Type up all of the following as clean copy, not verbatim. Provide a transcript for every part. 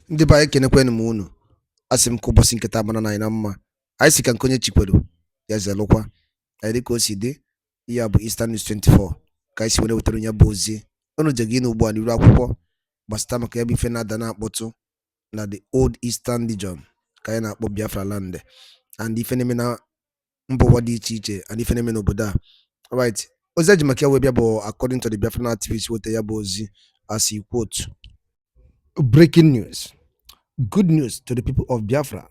Ndị be anyị kenekwenụ m unu. Asị m ka ụbọchị nketa mara na anyị na mma. Anyị si ka nke onye chikwelu ya zelụkwa. Anyị dịka o si dị, ihe a bụ Eastern News 24 ka anyị si were wetara onye bụ ozi. Unu je gị n'ugbu a n'iru akwụkwọ gbasata maka ya bụ ife na-ada na-akpọtụ na the old Eastern region ka anyị na-akpọ Biafra land, and ife na-eme na mba ụwa dị iche iche, and ife na-eme n'obodo a. Alright, ozi eji maka ya wee bịa bụ according to the Biafran activist weta ya bụ ozi as he quote. Breaking news. Good news to the people of Biafra.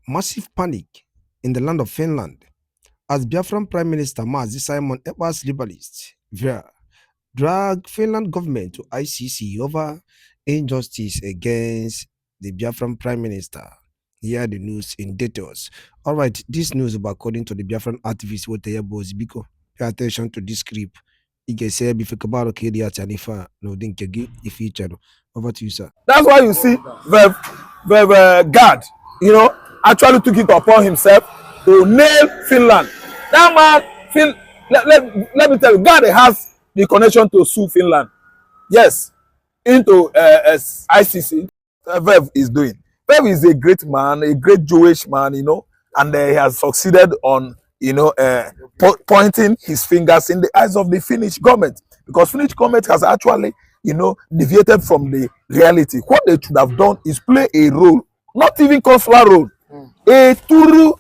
Massive panic in the land of Finland as Biafran Prime Minister Mazi Simon Ekpa's Liberalist dragged Finland government to ICC over injustice against the Biafran Prime Minister. Hear the news in details. All right, this news about according to the Biafran activist with the Biko. Pay attention to this script. Over to you, sir. That's why you see the guard, actually took it upon himself to nail Finland. That man, let me tell you, God has the connection to sue Finland. Yes, into ICC. Vev is doing. Vev is a great man, a great Jewish man, and he has succeeded on, pointing his fingers in the eyes of the Finnish government, because Finnish government has actually, deviated from the reality. What they should have done is play a role, not even consular role, a true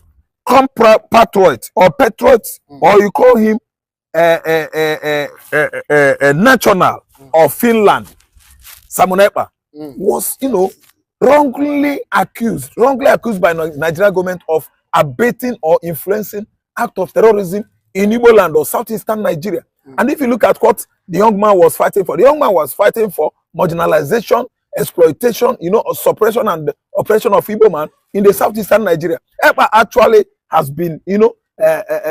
compatriot or patriot, or you call him a national of Finland. Simon Ekpa was, wrongly accused by Nigerian government of abating or influencing act of terrorism in Igbo land or southeastern Nigeria. And if you look at what the young man was fighting for, the young man was fighting for marginalization, exploitation, suppression and oppression of Igbo man in the southeastern Nigeria. Ekpa actually has been,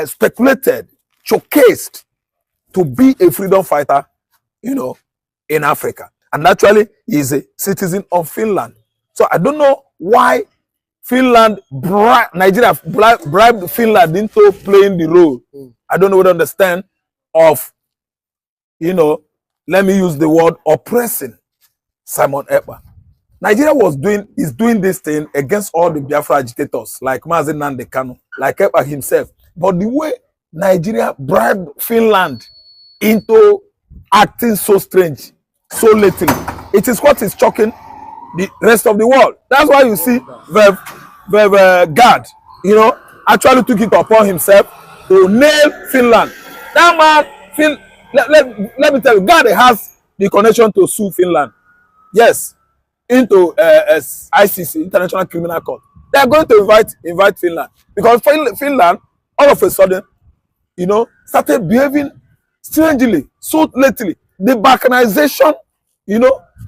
speculated, showcased to be a freedom fighter, in Africa. And actually, he is a citizen of Finland. So I don't know why Nigeria bribed Finland into playing the role. I don't know what to understand of, let me use the word oppressing Simon Ekpa. Nigeria is doing this thing against all the Biafra agitators, like Mazi Nnamdi Kanu, like Ekpa himself. But the way Nigeria bribed Finland into acting so strange, so lately, it is what is shocking the rest of the world. That's why you see the guard, actually took it upon himself to nail Finland. That man, let me tell you, God has the connection to sue Finland. Yes, into ICC, International Criminal Court. They are going to invite Finland, because Finland, all of a sudden, started behaving strangely, so lately. The balkanization,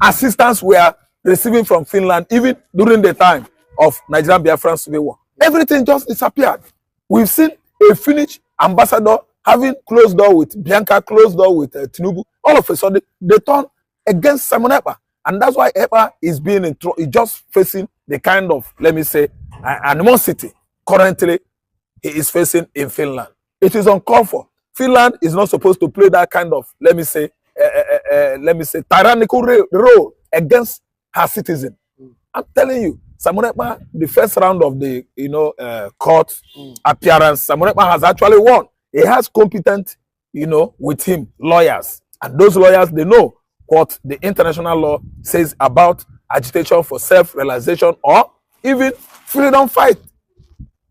assistance we are receiving from Finland, even during the time of Nigerian Biafran Civil War, everything just disappeared. We've seen a Finnish ambassador having closed door with Bianca, closed door with Tinubu. All of a sudden, they turn against Simon Ekpa. And that's why Ekpa is being in trouble. He's just facing the kind of, let me say, animosity currently he is facing in Finland. It is uncalled for. Finland is not supposed to play that kind of, let me say, tyrannical role against her citizen. I'm telling you, Simon Ekpa, the first round of the court appearance, Simon Ekpa has actually won. He has competent, with him, lawyers. And those lawyers, they know what the international law says about agitation for self-realization or even freedom fight.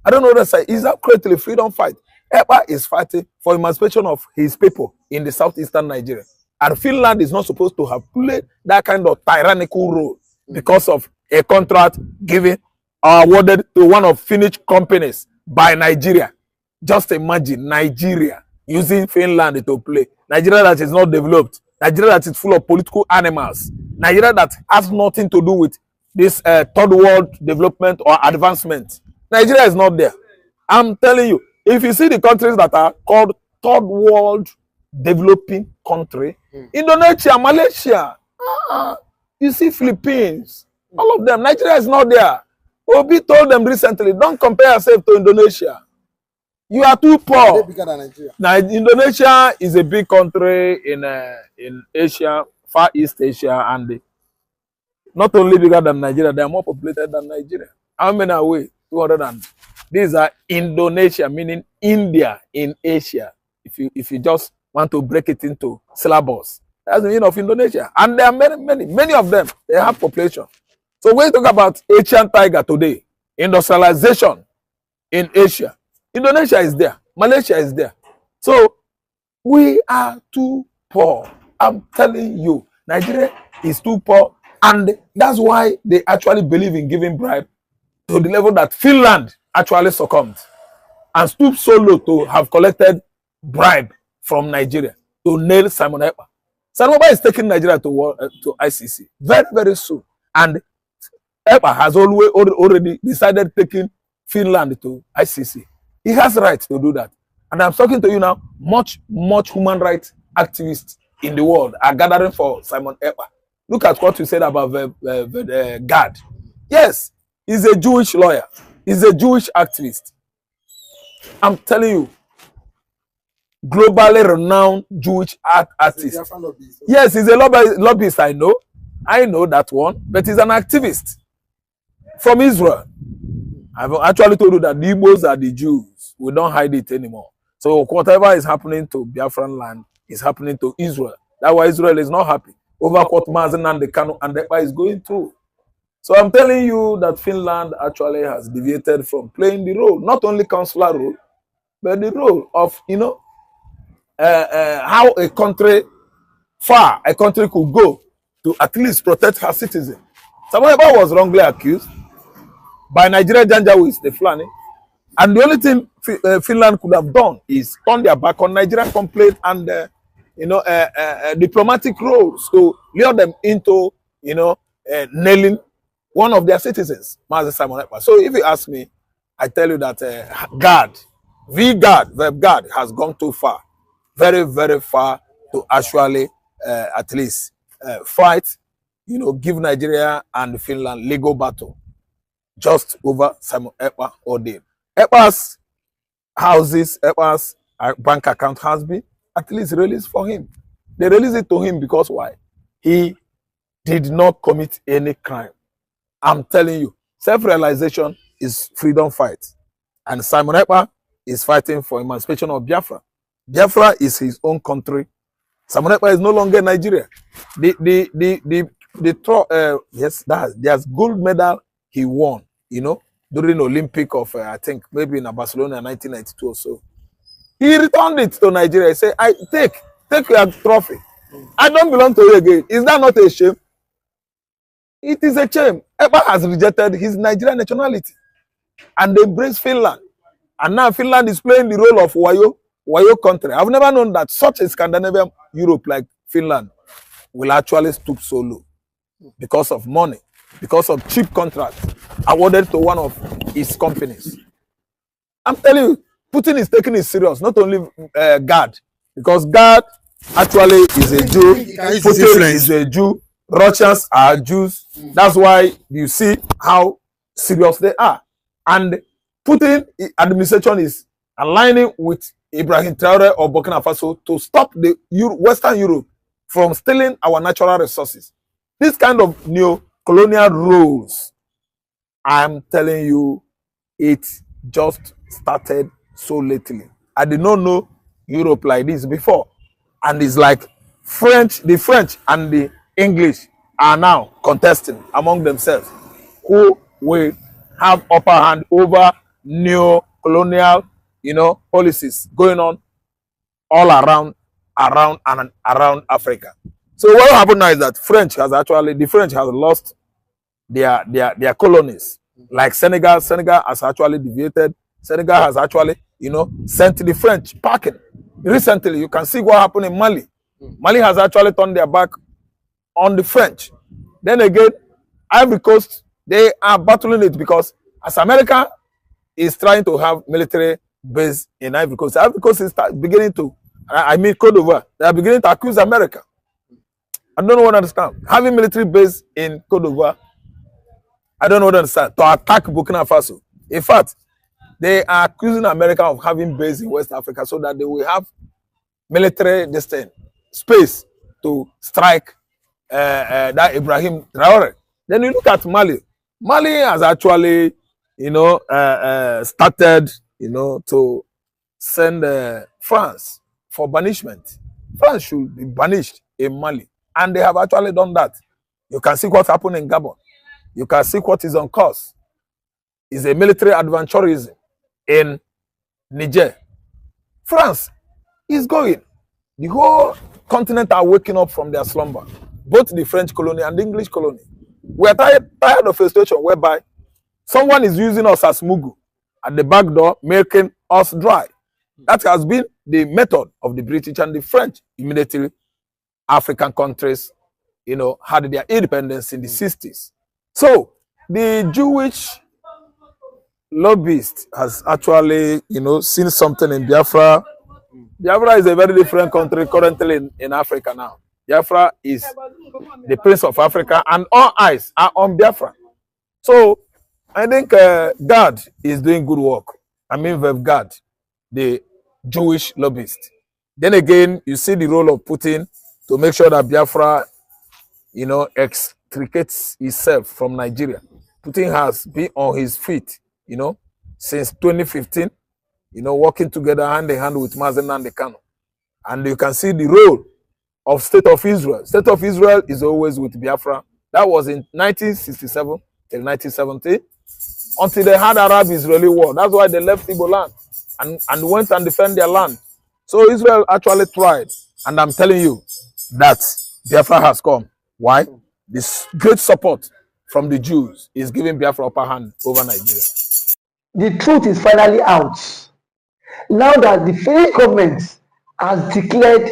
I don't know what to say. Is that correctly freedom fight? Ekpa is fighting for emancipation of his people in the southeastern Nigeria. And Finland is not supposed to have played that kind of tyrannical role because of a contract given or awarded to one of Finnish companies by Nigeria. Just imagine Nigeria using Finland to play. Nigeria that is not developed. Nigeria that is full of political animals. Nigeria that has nothing to do with this third world development or advancement. Nigeria is not there. I'm telling you, if you see the countries that are called third world developing country, Indonesia, Malaysia, you see Philippines, all of them, Nigeria is not there. Obi told them recently, don't compare yourself to Indonesia. You are too poor. Bigger than Nigeria. Now, Indonesia is a big country in Asia, Far East Asia, and not only bigger than Nigeria, they are more populated than Nigeria. How many are we? 200 and these are Indonesia, meaning India in Asia. If you just want to break it into syllables, that's the meaning of Indonesia. And there are many of them. They have population. So when you talk about Asian tiger today, industrialization in Asia, Indonesia is there, Malaysia is there. So we are too poor. I'm telling you, Nigeria is too poor, and that's why they actually believe in giving bribe to the level that Finland actually succumbed and stooped so low to have collected bribe from Nigeria to nail Simon Ekpa. Simon Ekpa is taking Nigeria to ICC very soon, and Ekpa has already decided taking Finland to ICC. He has right to do that. And I'm talking to you now, much human rights activists in the world are gathering for Simon Ekpa. Look at what you said about God. Yes, he's a Jewish lawyer. He's a Jewish activist. I'm telling you, globally renowned Jewish artist. Yes, he's a lobbyist, I know. I know that one, but he's an activist from Israel. I've actually told you that the Igbos are the Jews. We don't hide it anymore. So whatever is happening to Biafran land is happening to Israel. That's why Israel is not happy over what Mazen and the Kanu and Ekpa is going through. So I'm telling you that Finland actually has deviated from playing the role, not only consular role, but the role of, how a country could go to at least protect her citizens. Simon Ekpa was wrongly accused by Nigerian Janjaweeds, the Fulani. And the only thing Finland could have done is turn their back on Nigerian complaint and, diplomatic roles to lure them into, nailing one of their citizens, Master Simon Ekpa. So if you ask me, I tell you that verb guard has gone too far, very far to actually at least fight, give Nigeria and Finland legal battle just over Simon Ekpa ordeal. Ekpa's houses, Ekpa's bank account has been at least released for him. They released it to him because why? He did not commit any crime. I'm telling you, self-realization is freedom fight. And Simon Ekpa is fighting for emancipation of Biafra. Biafra is his own country. Simon Ekpa is no longer Nigeria. Yes, there's gold medal he won, during the Olympic of, I think, maybe in Barcelona in 1992 or so. He returned it to Nigeria. He said, take your trophy. I don't belong to you again. Is that not a shame? It is a shame. Ekpa has rejected his Nigerian nationality and embraced Finland. And now Finland is playing the role of Wayo country. I've never known that such a Scandinavian Europe like Finland will actually stoop so low because of money, because of cheap contracts awarded to one of his companies. I'm telling you, Putin is taking it serious, not only God, because God actually is a Jew, Putin is a Jew, Russians are Jews. That's why you see how serious they are. And Putin administration is aligning with Ibrahim Traore of Burkina Faso to stop the Western Europe from stealing our natural resources. This kind of neo-colonial rules, I'm telling you, it just started so lately. I did not know Europe like this before. And it's like the French and the English are now contesting among themselves who will have upper hand over neo-colonial, policies going on all around Africa. So what happened now is that the French has lost their colonies. Like Senegal has actually deviated. Senegal has actually, sent the French packing. Recently, you can see what happened in Mali. Mali has actually turned their back on the French. Then again, Ivory Coast, they are battling it because as America is trying to have military base in Ivory Coast is beginning to, Cote d'Ivoire, they are beginning to accuse America. I don't know what I understand. Having military base in Cote d'Ivoire, I don't know what I understand, to attack Burkina Faso. In fact, they are accusing America of having base in West Africa so that they will have military space to strike that Ibrahim Traore Then you look at Mali. Mali has actually, started, to send France for banishment. France should be banished in Mali. And they have actually done that. You can see what happened in Gabon. You can see what is on course. It's a military adventurism in Niger. France is going. The whole continent are waking up from their slumber. Both the French colony and the English colony. We're tired of a situation whereby someone is using us as mugu at the back door, making us dry. That has been the method of the British and the French. Immediately, African countries, had their independence in the 60s. So the Jewish lobbyist has actually, seen something in Biafra. Biafra is a very different country currently in Africa now. Biafra is the Prince of Africa, and all eyes are on Biafra. So I think God is doing good work. I mean, we've got the Jewish lobbyist. Then again, you see the role of Putin to make sure that Biafra, extricates itself from Nigeria. Putin has been on his feet, since 2015, working together hand in hand with Mazen and the Kano. And you can see the role of State of Israel. State of Israel is always with Biafra. That was in 1967 till 1970, until they had Arab-Israeli war. That's why they left Igbo land and went and defend their land. So Israel actually tried. And I'm telling you that Biafra has come. Why? This great support from the Jews is giving Biafra upper hand over Nigeria. The truth is finally out. Now that the Finnish government has declared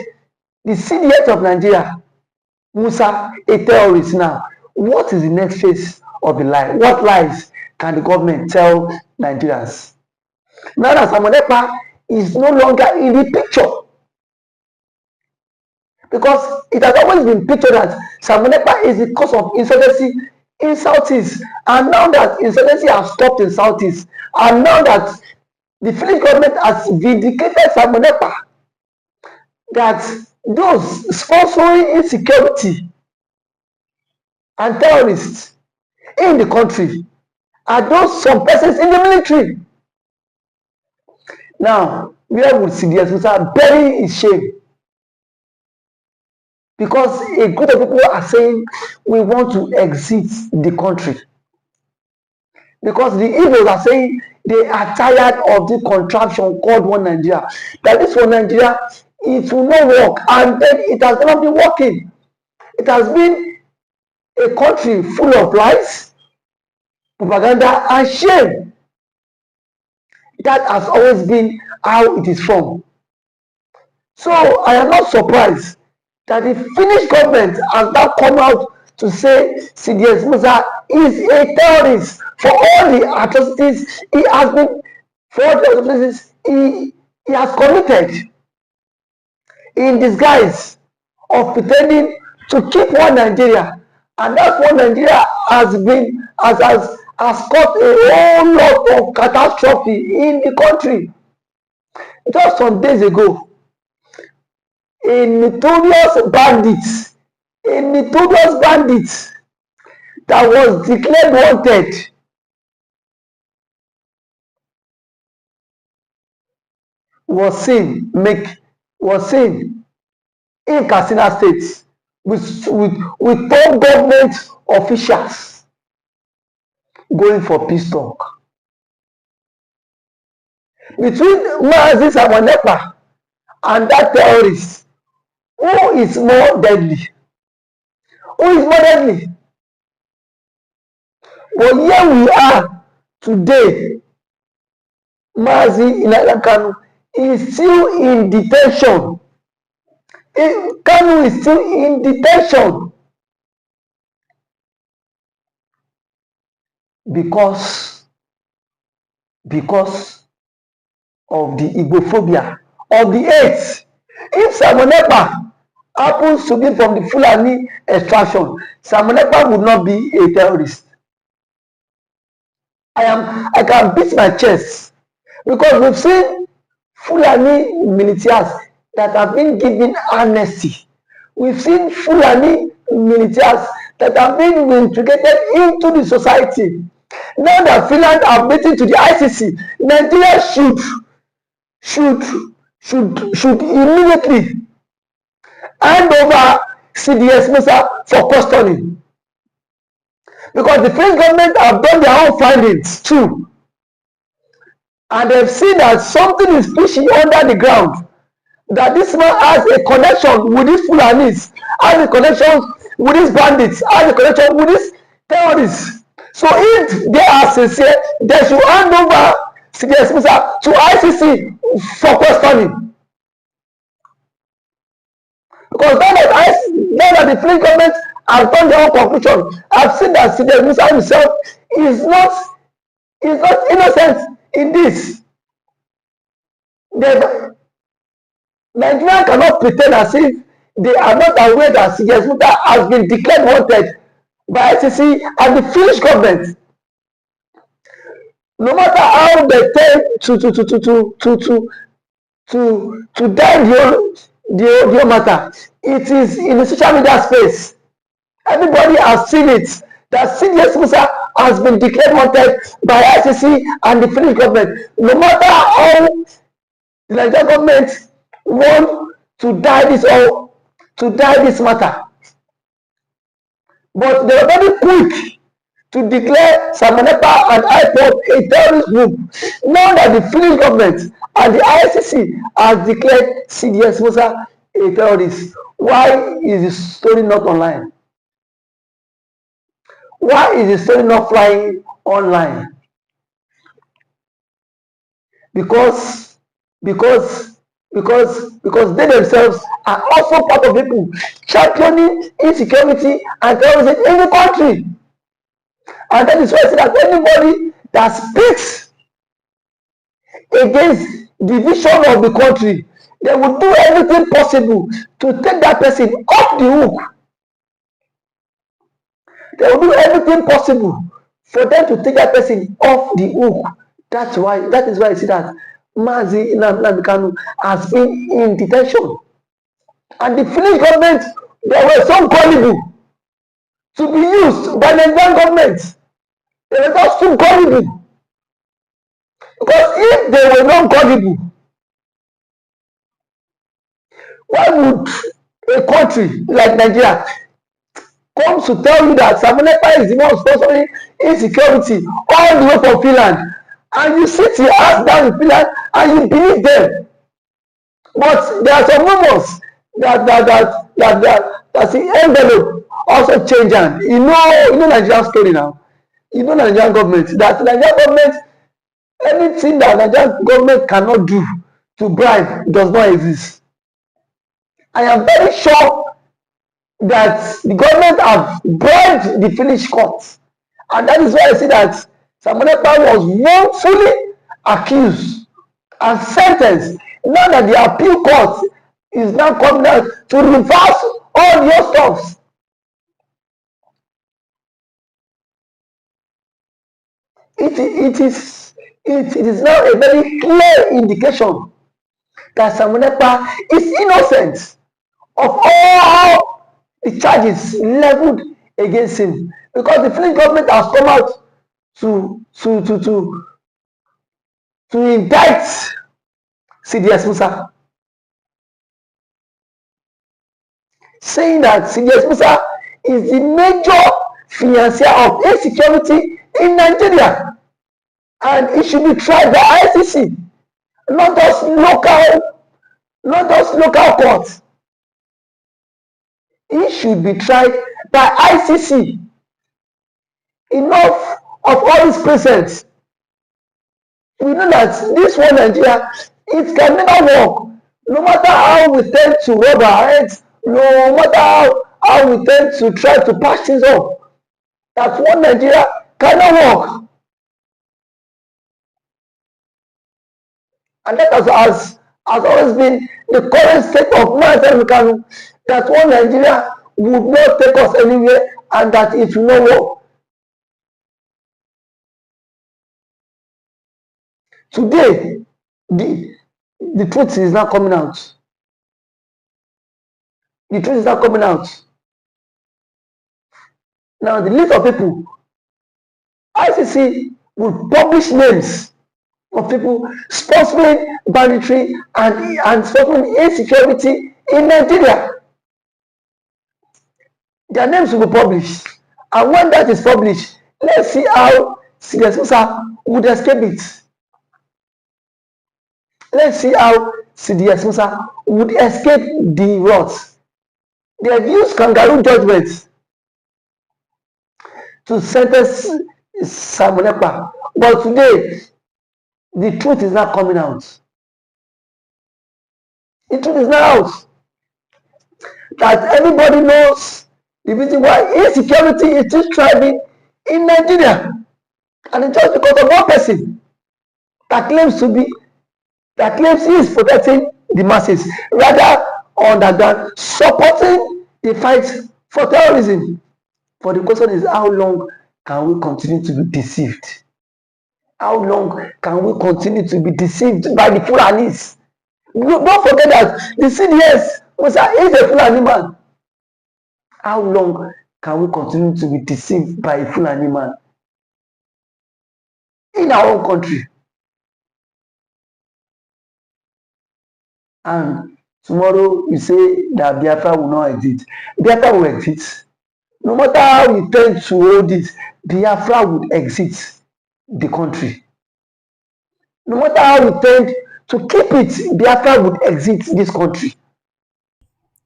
the CDS of Nigeria, Musa, a terrorist now, what is the next phase of the lie? What lies can the government tell Nigerians? Now that Simon Ekpa is no longer in the picture, because it has always been pictured that Simon Ekpa is the cause of insurgency in Southeast, and now that insurgency has stopped in Southeast, and now that the Finnish government has vindicated Simon Ekpa, that those sponsoring insecurity and terrorists in the country are those some persons in the military. Now, where would CDS Musa bury his shame? Because a group of people are saying we want to exit the country. Because the Igbos are saying they are tired of the contraption called One Nigeria. That this One Nigeria, it will not work, and then it has not been working. It has been a country full of lies, propaganda, and shame. That has always been how it is from. So I am not surprised that the Finnish government has now come out to say CDS Musa is a terrorist for all the atrocities he has been, for all the atrocities he has committed, in disguise of pretending to keep one Nigeria. And that one Nigeria has caused a whole lot of catastrophe in the country. Just some days ago, a notorious bandit that was declared wanted was seen in Katsina State with top government officials going for peace talk. Between Mazi Simon Ekpa and that terrorist, who is more deadly? But here we are today. Mazi Kanu is still in detention. Kanu is still in detention because of the Igbophobia, of the hate. If Simon Ekpa happens to be from the Fulani extraction, Simon Ekpa would not be a terrorist. I can beat my chest because we've seen Fulani militias that have been given amnesty. We've seen Fulani militias that are being integrated into the society. Now that Finland are meeting to the ICC, Nigeria should immediately hand over CDS Musa for custody, because the French government have done their own findings too, and they've seen that something is pushing under the ground, that this man has a connection with these Fulanis, has a connection with these bandits, has a connection with these terrorists. So if they are sincere, they should hand over CDS Musa to ICC for questioning. Because now that the French government has done their own conclusion, I've seen that CDS Musa himself is not innocent in this. Nigeria cannot pretend as if they are not aware that CDS Musa has been declared wanted by ICC and the Finnish government. No matter how they tend to die the whole matter, it is in the social media space. Everybody has seen it, that CDS Musa has been declared wanted by ICC and the Finnish government. No matter how the Nigerian government want to die this matter, but they are very quick to declare Samonepa and IPOB a terrorist group. Now that the Finnish government and the ICC has declared CDS Musa a terrorist, why is the story not online? Why is the story not flying online? Because they themselves are also part of people championing insecurity and terrorism in the country. And that is why I say that anybody that speaks against the vision of the country, they will do everything possible to take that person off the hook. They will do everything possible for them to take that person off the hook. That is why I see that Mazi Nnamdi Kanu has been in detention. And the Finnish government, they were so gullible to be used by the Nigerian government. They were just too gullible. Because if they were not gullible, why would a country like Nigeria come to tell you that Samonepa is the one sponsoring insecurity all the way from Finland, and you sit your ass down in Finland and you believe them? But there are some rumors that the envelope also change hand. You know Nigerian story now. You know Nigerian government, that Nigerian government, anything that Nigerian government cannot do to bribe does not exist. I am very sure that the government have bribed the Finnish courts, and that is why I see that Samonepa was wrongfully accused and sentenced. Now that the appeal court is now coming out to reverse all your stuffs. It is now a very clear indication that Samonepa is innocent of all the charges leveled against him, because the Finnish government has come out to indict CDS Musa, saying that CDS Musa is the major financier of insecurity in Nigeria, and it should be tried by ICC, not just local courts. It should be tried by ICC. Enough of all these presents. We know that this one Nigeria, it can never work. No matter how we tend to rub our heads, no matter how we tend to try to patch things up, that one Nigeria cannot work. And that has always been the current state of mind, that one Nigeria would not take us anywhere, and that it will not work. Today, the truth is not coming out. The truth is not coming out. Now the list of people, ICC will publish names of people sponsoring banditry and sponsoring insecurity in Nigeria. Their names will be published. And when that is published, let's see how CS Musa would escape it. Let's see how CDS Musa would escape the wrath. They have used kangaroo judgments to sentence Simon Ekpa. But today, the truth is not coming out. The truth is not out. That everybody knows the reason why insecurity is still thriving in Nigeria. And it's just because of one person that claims he is protecting the masses, rather underground, supporting the fight for terrorism. But the question is, how long can we continue to be deceived? How long can we continue to be deceived by the Fulanis? Don't forget that the CDS is a Fulani man. How long can we continue to be deceived by a Fulani man in our own country? And tomorrow you say that Biafra will not exist. Biafra will exist. No matter how you tend to hold it, Biafra would exit the country. No matter how you tend to keep it, Biafra would exit this country.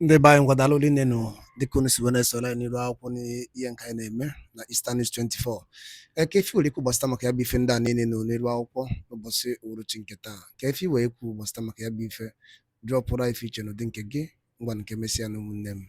Ndị be anyị ngwadalụ ole nenu dịka unu si wee na-esola n'iru akwụkwọ n'ihe nke anyị na-eme na Eastern News 24. Ka efi were ikwu gbasịta maka ya bụ ife ndị a niile nọ n'iru akwụkwọ n'ụbọchị uhuruchi nke taa. Ka efi wee ikwu gbasịta maka ya bụ ife drọpụrụ ife iche n'ụdị nke gị ngwa nke mesịa na ụmụnne m.